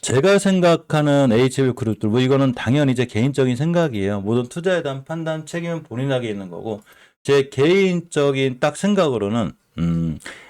제가 생각하는 HB 그룹들, 뭐 이거는 당연히 제 개인적인 생각이에요. 모든 투자에 대한 판단 책임은 본인에게 있는 거고, 제 개인적인 딱 생각으로는,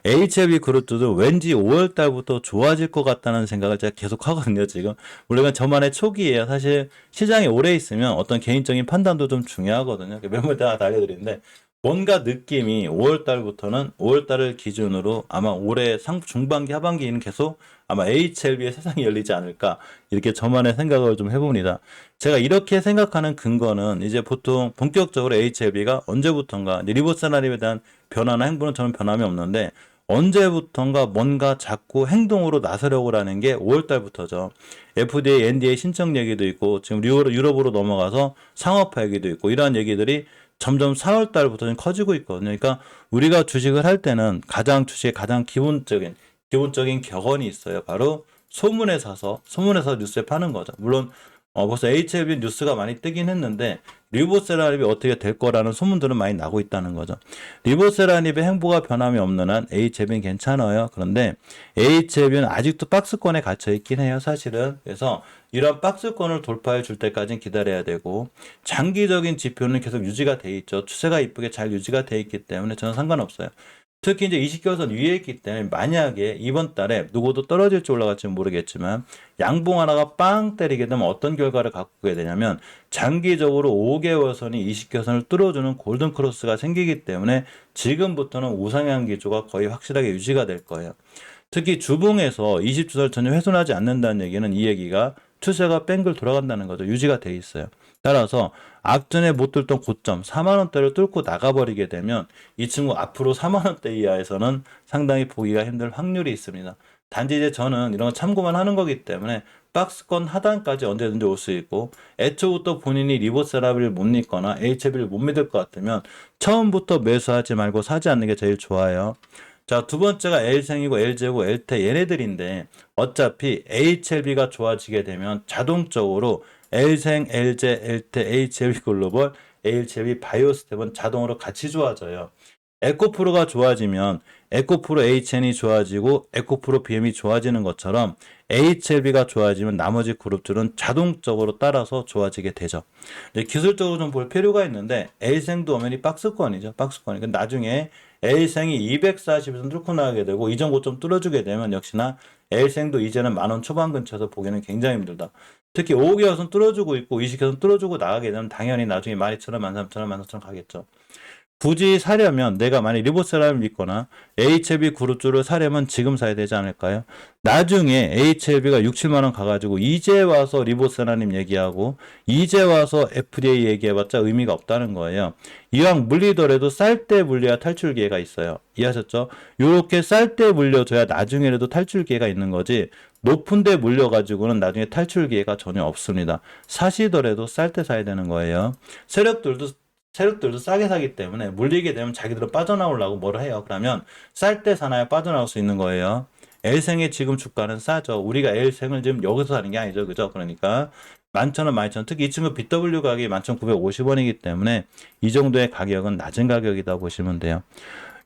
HB 그룹들도 왠지 5월 달부터 좋아질 것 같다는 생각을 제가 계속 하거든요, 지금. 물론 이건 저만의 촉이에요. 사실 시장에 오래 있으면 어떤 개인적인 판단도 좀 중요하거든요. 매물 다 알려드리는데, 뭔가 느낌이 5월 달부터는 5월 달을 기준으로 아마 올해 중반기, 하반기에는 계속 아마 HLB의 세상이 열리지 않을까 이렇게 저만의 생각을 좀 해봅니다. 제가 이렇게 생각하는 근거는 이제 보통 본격적으로 HLB가 언제부턴가 리보세라림에 대한 변화나 행보는 저는 변함이 없는데 언제부턴가 뭔가 자꾸 행동으로 나서려고 하는 게 5월 달부터죠. FDA, NDA 신청 얘기도 있고 지금 유럽으로 넘어가서 상업화 얘기도 있고 이러한 얘기들이 점점 4월 달부터 좀 커지고 있거든요. 그러니까 우리가 주식을 할 때는 주식의 가장 기본적인 격언이 있어요. 바로 소문에 사서 뉴스에 파는 거죠. 물론 벌써 HLB 뉴스가 많이 뜨긴 했는데 리보세라닙이 어떻게 될 거라는 소문들은 많이 나고 있다는 거죠. 리보세라닙의 행보가 변함이 없는 한 HLB는 괜찮아요. 그런데 HLB는 아직도 박스권에 갇혀 있긴 해요. 사실은. 그래서 이런 박스권을 돌파해 줄 때까지는 기다려야 되고 장기적인 지표는 계속 유지가 돼 있죠. 추세가 이쁘게 잘 유지가 돼 있기 때문에 저는 상관없어요. 특히 이제 20개선 위에 있기 때문에 만약에 이번 달에 누구도 떨어질지 올라갈지 모르겠지만 양봉 하나가 빵 때리게 되면 어떤 결과를 갖고 오게 되냐면 장기적으로 5개월선이 20개선을 뚫어주는 골든 크로스가 생기기 때문에 지금부터는 우상향 기조가 거의 확실하게 유지가 될 거예요. 특히 주봉에서 20주선을 전혀 훼손하지 않는다는 얘기는 이 얘기가 추세가 뺑글 돌아간다는 거죠. 유지가 돼 있어요. 따라서 악전에 못 뚫던 고점 4만 원대를 뚫고 나가버리게 되면 이 친구 앞으로 4만 원대 이하에서는 상당히 보기가 힘들 확률이 있습니다. 단지 이제 저는 이런 거 참고만 하는 거기 때문에 박스권 하단까지 언제든지 올 수 있고 애초부터 본인이 리버스라비를 못 믿거나 HB를 못 믿을 것 같으면 처음부터 매수하지 말고 사지 않는 게 제일 좋아요. 자, 두 번째가 L생이고 LG고 L태 얘네들인데 어차피 HLB가 좋아지게 되면 자동적으로 L생, LG, L태, HLB 글로벌, HLB 바이오스텝은 자동으로 같이 좋아져요. 에코프로가 좋아지면 에코프로 HN이 좋아지고 에코프로 BM이 좋아지는 것처럼 HLB가 좋아지면 나머지 그룹들은 자동적으로 따라서 좋아지게 되죠. 기술적으로 좀 볼 필요가 있는데 L생도 엄연히 박스권이죠. 박스권이. 나중에 L생이 240에서 뚫고 나가게 되고 이전 고점 뚫어주게 되면 역시나 L생도 이제는 만원 초반 근처에서 보기는 굉장히 힘들다. 특히 5개월선 뚫어주고 있고 20개선 뚫어주고 나가게 되면 당연히 나중에 12,000원, 13,000원, 14,000원 가겠죠. 굳이 사려면 내가 만약 리보세라를 믿거나 HLB 그룹주를 사려면 지금 사야 되지 않을까요? 나중에 HLB가 6, 7만 원 가가지고 이제 와서 리보세라님 얘기하고 이제 와서 FDA 얘기해봤자 의미가 없다는 거예요. 이왕 물리더라도 쌀 때 물려야 탈출 기회가 있어요. 이해하셨죠? 요렇게 쌀 때 물려줘야 나중에라도 탈출 기회가 있는 거지 높은 데 물려가지고는 나중에 탈출 기회가 전혀 없습니다. 사시더라도 쌀 때 사야 되는 거예요. 세력들도 싸게 사기 때문에 물리게 되면 자기들은 빠져나오려고 뭐를 해요. 그러면 쌀 때 사나요? 빠져나올 수 있는 거예요. L생의 지금 주가는 싸죠. 우리가 L생을 지금 여기서 사는 게 아니죠. 그죠? 그러니까 11,000원, 12,000원. 특히 이 친구 BW 가격이 11,950원이기 때문에 이 정도의 가격은 낮은 가격이다 보시면 돼요.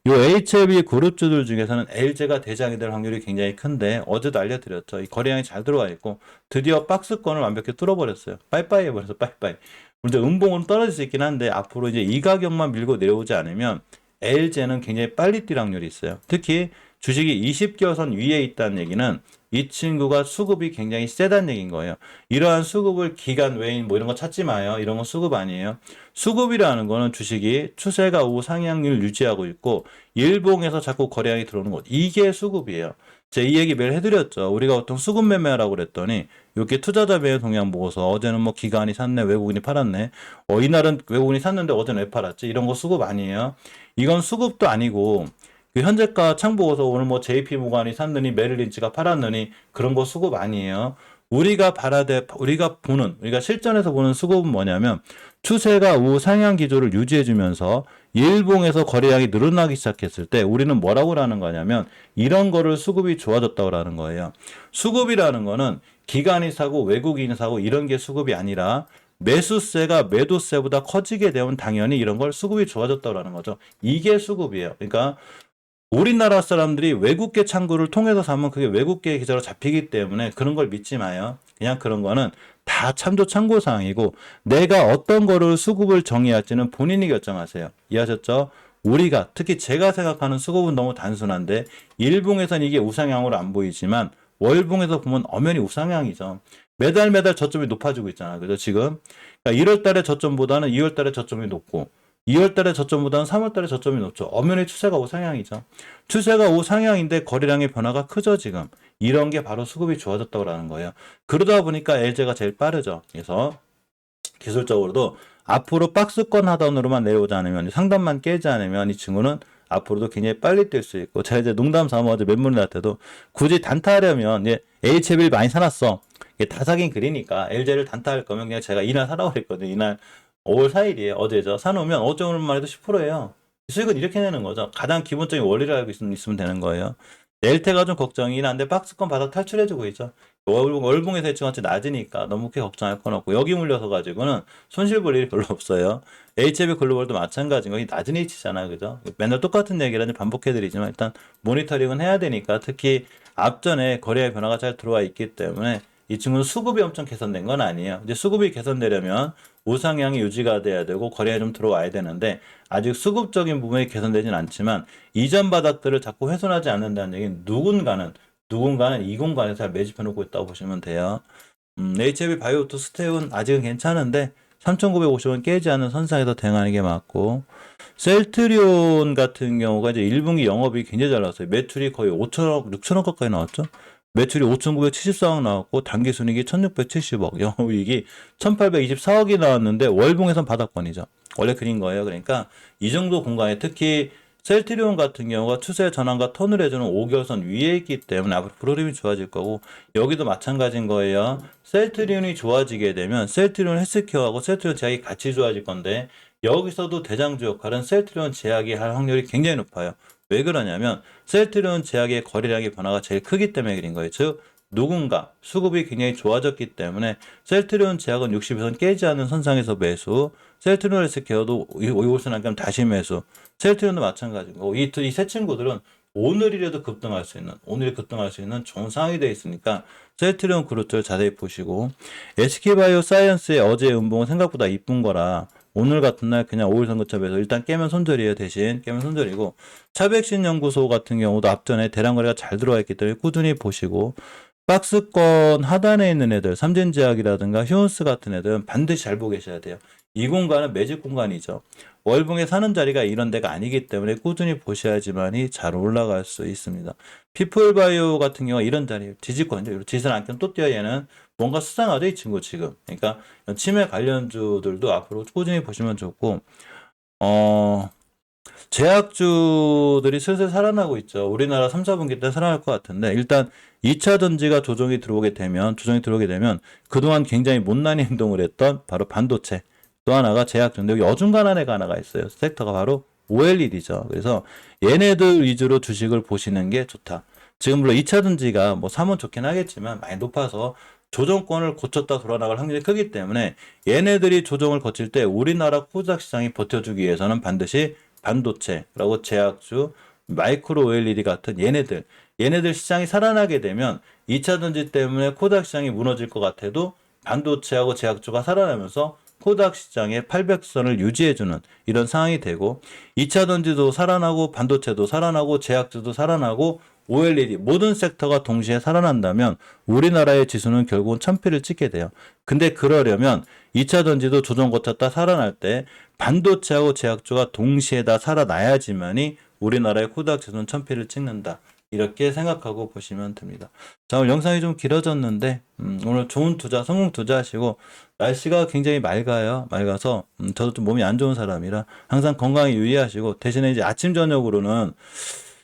요 HLB 그룹주들 중에서는 LG가 대장이 될 확률이 굉장히 큰데 어제도 알려드렸죠. 이 거래량이 잘 들어와 있고 드디어 박스권을 완벽히 뚫어버렸어요. 빠이빠이 해버려서 빠이빠이. 물론 음봉은 떨어질 수 있긴 한데 앞으로 이제 이 가격만 밀고 내려오지 않으면 LG는 굉장히 빨리 뛸 확률이 있어요. 특히 주식이 20개선 위에 있다는 얘기는 이 친구가 수급이 굉장히 세다는 얘기인 거예요. 이러한 수급을 기간 외인 뭐 이런 거 찾지 마요. 이런 건 수급 아니에요. 수급이라는 거는 주식이 추세가 우상향률 유지하고 있고 일봉에서 자꾸 거래량이 들어오는 것. 이게 수급이에요. 제가 이 얘기 매일 해드렸죠. 우리가 보통 수급 매매하라고 그랬더니 이렇게 투자자 매매 동향 보고서 어제는 뭐 기관이 샀네, 외국인이 팔았네. 이날은 외국인이 샀는데 어제는 왜 팔았지? 이런 거 수급 아니에요. 이건 수급도 아니고 그 현재가 창 보고서 오늘 뭐 JP 모간이 샀느니 메릴린치가 팔았느니 그런 거 수급 아니에요. 우리가 실전에서 보는 수급은 뭐냐면 추세가 우상향 기조를 유지해주면서 일봉에서 거래량이 늘어나기 시작했을 때 우리는 뭐라고 하는 거냐면 이런 거를 수급이 좋아졌다고 하는 거예요. 수급이라는 거는 기관이 사고 외국인이 사고 이런 게 수급이 아니라 매수세가 매도세보다 커지게 되면 당연히 이런 걸 수급이 좋아졌다고 하는 거죠. 이게 수급이에요. 그러니까 우리나라 사람들이 외국계 창구를 통해서 사면 그게 외국계 계좌로 잡히기 때문에 그런 걸 믿지 마요. 그냥 그런 거는 다 참조사항이고 내가 어떤 거를 수급을 정의할지는 본인이 결정하세요. 이해하셨죠? 우리가 특히 제가 생각하는 수급은 너무 단순한데 일봉에선 이게 우상향으로 안 보이지만 월봉에서 보면 엄연히 우상향이죠. 매달 매달 저점이 높아지고 있잖아. 그죠? 지금 그러니까 1월 달에 저점보다는 2월 달에 저점이 높고 2월 달에 저점보다는 3월 달에 저점이 높죠. 엄연히 추세가 우상향이죠. 추세가 우상향인데 거래량의 변화가 크죠, 지금. 이런 게 바로 수급이 좋아졌다고 하는 거예요. 그러다 보니까 LG가 제일 빠르죠. 그래서 기술적으로도 앞으로 박스권 하단으로만 내려오지 않으면 상단만 깨지 않으면 이 친구는 앞으로도 굉장히 빨리 뛸 수 있고 제가 이제 농담 삼아 어제 멤버들한테도 굳이 단타하려면 HB를 많이 사놨어. 이게 다 사긴 그리니까 LG를 단타할 거면 그냥 제가 이날 사라고 그랬거든요. 이날 5월 4일이에요. 어제죠. 사놓으면 어쩌면 해도 10%예요. 수익은 이렇게 내는 거죠. 가장 기본적인 원리를 알고 있으면 되는 거예요. 델타가 좀 걱정이긴 한데 박스권 바닥 탈출해주고 있죠. 월봉에서 예측한치 낮으니까 너무 크게 걱정할 건 없고 여기 물려서 가지고는 손실 볼 일이 별로 없어요. HB 글로벌도 마찬가지인 거기 낮은 위치잖아요. 그죠? 맨날 똑같은 얘기를 반복해드리지만 일단 모니터링은 해야 되니까 특히 앞전에 거래의 변화가 잘 들어와 있기 때문에 이 친구는 수급이 엄청 개선된 건 아니에요. 이제 수급이 개선되려면 우상향이 유지가 돼야 되고 거래가 좀 들어와야 되는데 아직 수급적인 부분이 개선되진 않지만 이전 바닥들을 자꾸 훼손하지 않는다는 얘기는 누군가는 이 공간에서 잘 매집해놓고 있다고 보시면 돼요. HB 바이오투 스테이는 아직은 괜찮은데 3,950원 깨지 않는 선상에서 대응하는 게 맞고 셀트리온 같은 경우가 이제 1분기 영업이 굉장히 잘 나왔어요. 매출이 거의 5천억, 6천억 가까이 나왔죠. 매출이 5,974억 나왔고 단기순이익이 1,670억, 영업이익이 1,824억이 나왔는데 월봉에선 바닥권이죠. 원래 그린 거예요. 그러니까 이 정도 공간에 특히 셀트리온 같은 경우가 추세 전환과 턴을 해주는 5개월선 위에 있기 때문에 앞으로 프로그램이 좋아질 거고 여기도 마찬가지인 거예요. 셀트리온이 좋아지게 되면 셀트리온 헬스케어하고 셀트리온 제약이 같이 좋아질 건데 여기서도 대장주 역할은 셀트리온 제약이 할 확률이 굉장히 높아요. 왜 그러냐면 셀트리온 제약의 거래량의 변화가 제일 크기 때문에 그린 거예요. 즉 누군가 수급이 굉장히 좋아졌기 때문에 셀트리온 제약은 60에선 깨지 않는 선상에서 매수, 셀트리온 헬스케어도 5월선 안감 다시 매수, 셀트리온도 마찬가지고 이 세 친구들은 오늘이라도 급등할 수 있는 좋은 상황이 되어 있으니까 셀트리온 그룹들 자세히 보시고 SK바이오사이언스의 어제 음봉은 생각보다 이쁜 거라 오늘 같은 날 그냥 5일선 거점에서 일단 깨면 손절이에요. 대신 깨면 손절이고 차백신 연구소 같은 경우도 앞전에 대량 거래가 잘 들어와 있기 때문에 꾸준히 보시고 박스권 하단에 있는 애들 삼진제약이라든가 휴온스 같은 애들은 반드시 잘 보고 계셔야 돼요. 이 공간은 매집 공간이죠. 월봉에 사는 자리가 이런 데가 아니기 때문에 꾸준히 보셔야지만이 잘 올라갈 수 있습니다. 피플바이오 같은 경우가 이런 자리예요. 지지권이죠. 지지선 안경 또 뛰어 얘는 뭔가 수상하죠, 이 친구 지금. 그러니까 치매 관련주들도 앞으로 꾸준히 보시면 좋고 제약주들이 슬슬 살아나고 있죠. 우리나라 3, 4분기 때 살아날 것 같은데 일단 2차 전지가 조정이 들어오게 되면 그동안 굉장히 못난 행동을 했던 바로 반도체 또 하나가 제약주인데 여기 어중간한 애가 하나가 있어요. 섹터가 바로 OLED죠. 그래서 얘네들 위주로 주식을 보시는 게 좋다. 지금 물론 2차 전지가 뭐 사면 좋긴 하겠지만 많이 높아서 조정권을 고쳤다 돌아나갈 확률이 크기 때문에 얘네들이 조정을 거칠 때 우리나라 코스닥 시장이 버텨주기 위해서는 반드시 반도체라고 제약주, 마이크로 OLED 같은 얘네들 시장이 살아나게 되면 2차 전지 때문에 코스닥 시장이 무너질 것 같아도 반도체하고 제약주가 살아나면서 코스닥 시장의 800선을 유지해주는 이런 상황이 되고 2차 전지도 살아나고 반도체도 살아나고 제약주도 살아나고 OLED 모든 섹터가 동시에 살아난다면 우리나라의 지수는 결국은 1000피를 찍게 돼요. 근데 그러려면 2차 전지도 조정 거쳤다 살아날 때 반도체하고 제약주가 동시에 다 살아나야지만이 우리나라의 코스닥 지수는 1000피를 찍는다. 이렇게 생각하고 보시면 됩니다. 자, 오늘 영상이 좀 길어졌는데 오늘 좋은 투자, 성공 투자하시고 날씨가 굉장히 맑아서 저도 좀 몸이 안 좋은 사람이라 항상 건강에 유의하시고 대신에 이제 아침 저녁으로는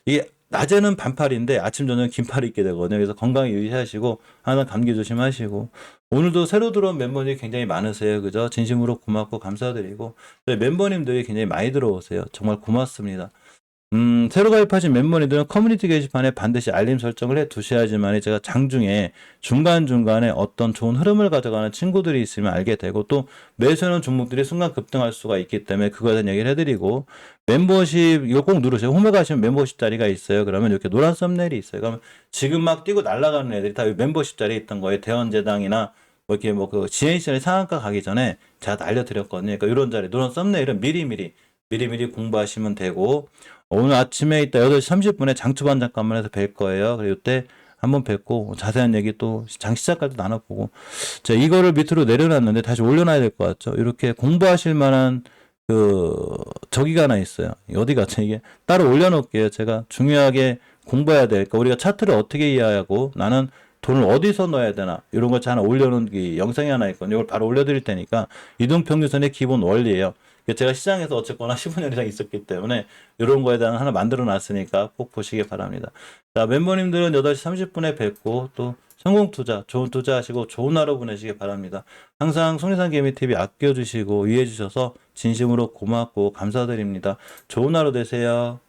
이게 낮에는 반팔인데 아침 저녁 긴팔이 입게 되거든요. 그래서 건강에 유의하시고 항상 감기 조심하시고 오늘도 새로 들어온 멤버들이 굉장히 많으세요. 그죠? 진심으로 고맙고 감사드리고 멤버님들이 굉장히 많이 들어오세요. 정말 고맙습니다. 새로 가입하신 멤버님들은 커뮤니티 게시판에 반드시 알림 설정을 해 두셔야지만 제가 장중에 중간중간에 어떤 좋은 흐름을 가져가는 친구들이 있으면 알게 되고 또 매수하는 종목들이 순간 급등할 수가 있기 때문에 그거에 대한 얘기를 해드리고 membership 이거 꼭 누르세요. 홈에 가시면 멤버십 자리가 있어요. 그러면 이렇게 노란 썸네일이 있어요. 그러면 지금 막 뛰고 날아가는 애들이 다 멤버십 자리에 있던 거예요. 대원제당이나 뭐 이렇게 뭐 그 지엔시전의 상한가 가기 전에 제가 다 알려드렸거든요. 그러니까 이런 자리 노란 썸네일은 미리미리 공부하시면 되고 오늘 아침에 이따 8시 30분에 장초반 잠깐만 해서 뵐 거예요. 그리고 이때 한번 뵙고 자세한 얘기 또 장 시작까지 나눠보고 자 이거를 밑으로 내려놨는데 다시 올려놔야 될 것 같죠. 이렇게 공부하실 만한 그 저기가 하나 있어요. 어디 갔죠 이게 따로 올려놓을게요. 제가 중요하게 공부해야 될까 우리가 차트를 어떻게 이해하고 나는 돈을 어디서 넣어야 되나 이런 거 하나 올려놓은 게 영상이 하나 있거든요. 이걸 바로 올려드릴 테니까 이동평균선의 기본 원리예요. 제가 시장에서 어쨌거나 15년 이상 있었기 때문에 이런 거에 대한 하나 만들어 놨으니까 꼭 보시기 바랍니다. 자, 멤버님들은 8시 30분에 뵙고 또 성공 투자, 좋은 투자하시고 좋은 하루 보내시기 바랍니다. 항상 손희상 개미TV 아껴주시고 이해해주셔서 진심으로 고맙고 감사드립니다. 좋은 하루 되세요.